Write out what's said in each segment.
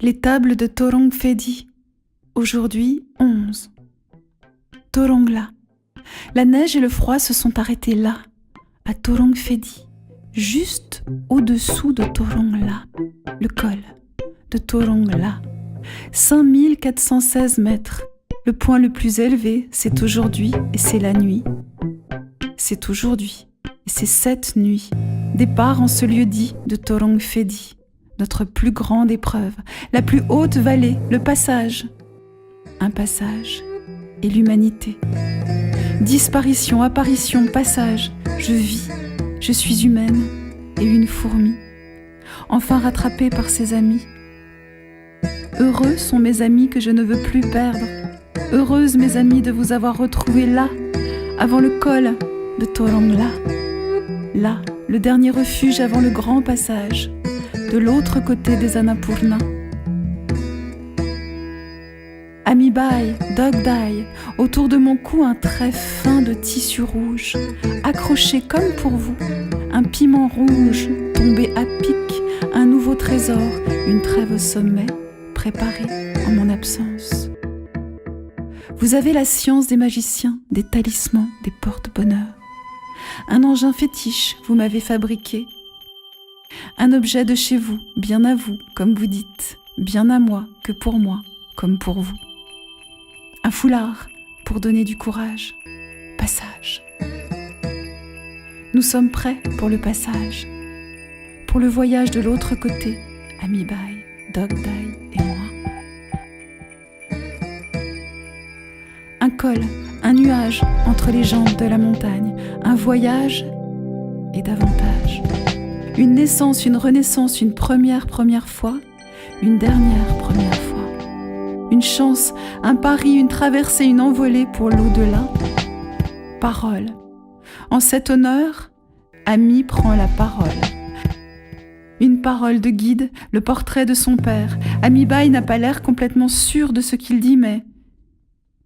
Les tables de Torong Fedi, aujourd'hui 11. Torongla. La neige et le froid se sont arrêtés là, à Torong Fedi, juste au-dessous de Torongla, le col de Torongla. 5416 mètres. Le point le plus élevé, c'est aujourd'hui et c'est la nuit. C'est aujourd'hui et c'est cette nuit. Départ en ce lieu dit de Torong Fedi, notre plus grande épreuve, la plus haute vallée, le passage. Un passage et l'humanité. Disparition, apparition, passage. Je vis, je suis humaine et une fourmi. Enfin rattrapée par ses amis. Heureux sont mes amis que je ne veux plus perdre. Heureuse mes amis de vous avoir retrouvés là, avant le col de Torongla. Là, le dernier refuge avant le grand passage, de l'autre côté des Annapurna. Amibai, Dogdai, autour de mon cou un trait fin de tissu rouge, accroché comme pour vous, un piment rouge tombé à pic, un nouveau trésor, une trêve au sommet, préparée en mon absence. Vous avez la science des magiciens, des talismans, des porte-bonheur. Un engin fétiche, vous m'avez fabriqué. Un objet de chez vous, bien à vous, comme vous dites, bien à moi, que pour moi, comme pour vous. Un foulard pour donner du courage. Passage. Nous sommes prêts pour le passage, pour le voyage de l'autre côté, Amibai, Dogdai et moi. Un col, un nuage entre les jambes de la montagne, un voyage et davantage. Une naissance, une renaissance, une première fois, une dernière première fois. Une chance, un pari, une traversée, une envolée pour l'au-delà. Parole. En cet honneur, Ami prend la parole. Une parole de guide, le portrait de son père. Amibai n'a pas l'air complètement sûr de ce qu'il dit, mais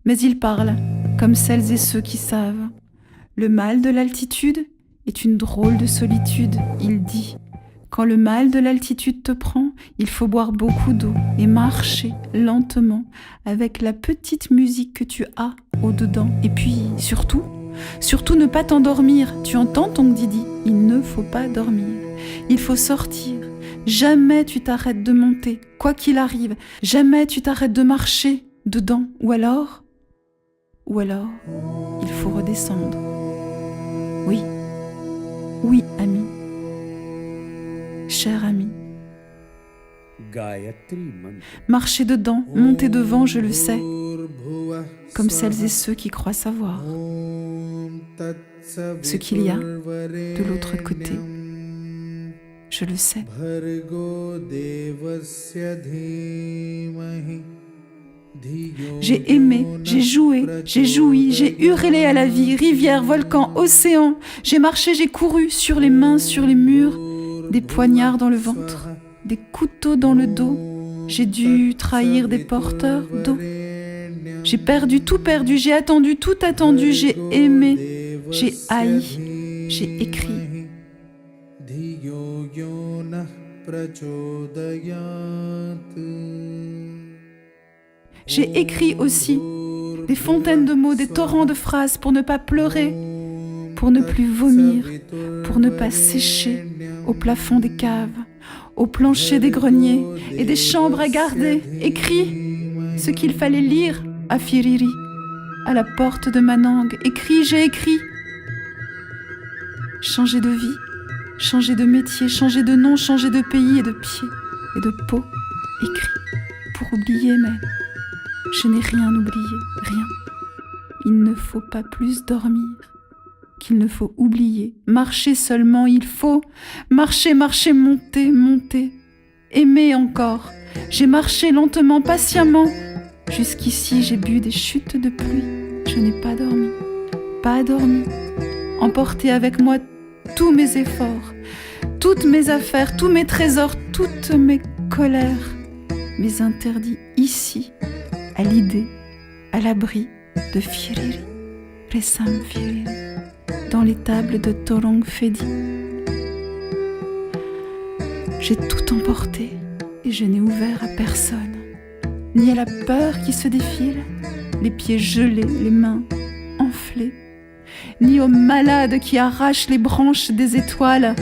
il parle, comme celles et ceux qui savent. Le mal de l'altitude est une drôle de solitude, il dit. Quand le mal de l'altitude te prend, il faut boire beaucoup d'eau et marcher lentement avec la petite musique que tu as au-dedans. Et puis, surtout ne pas t'endormir. Tu entends ton Didi? Il ne faut pas dormir. Il faut sortir. Jamais tu t'arrêtes de monter, quoi qu'il arrive. Jamais tu t'arrêtes de marcher dedans. Ou alors, il faut redescendre. Oui, ami. Cher ami. Marcher dedans, monter devant, je le sais, comme celles et ceux qui croient savoir ce qu'il y a de l'autre côté. Je le sais. J'ai aimé, j'ai joué, j'ai joui, j'ai hurlé à la vie, rivière, volcan, océan. J'ai marché, j'ai couru, sur les mains, sur les murs, des poignards dans le ventre, des couteaux dans le dos. J'ai dû trahir des porteurs d'eau. J'ai perdu, tout perdu, j'ai attendu, tout attendu, j'ai aimé, j'ai haï, j'ai écrit. J'ai écrit aussi des fontaines de mots, des torrents de phrases pour ne pas pleurer, pour ne plus vomir, pour ne pas sécher au plafond des caves, au plancher des greniers et des chambres à garder. Écrit ce qu'il fallait lire à Firiri, à la porte de Manang. Écrit, j'ai écrit. Changer de vie, changer de métier, changer de nom, changer de pays et de pied et de peau. Écrit pour oublier, mais je n'ai rien oublié, rien. Il ne faut pas plus dormir qu'il ne faut oublier. Marcher seulement, il faut marcher, marcher, monter, monter. Aimer encore. J'ai marché lentement, patiemment. Jusqu'ici, j'ai bu des chutes de pluie. Je n'ai pas dormi, pas dormi. Emporté avec moi tous mes efforts, toutes mes affaires, tous mes trésors, toutes mes colères, mes interdits ici, à l'idée, à l'abri de Firiri, Resam Firiri, dans les tables de Torong Fedi. J'ai tout emporté et je n'ai ouvert à personne, ni à la peur qui se défile, les pieds gelés, les mains enflées, ni aux malades qui arrachent les branches des étoiles,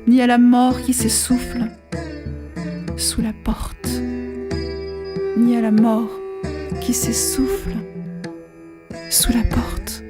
ni à la mort qui s'essouffle sous la porte, ni à la mort qui s'essouffle sous la porte.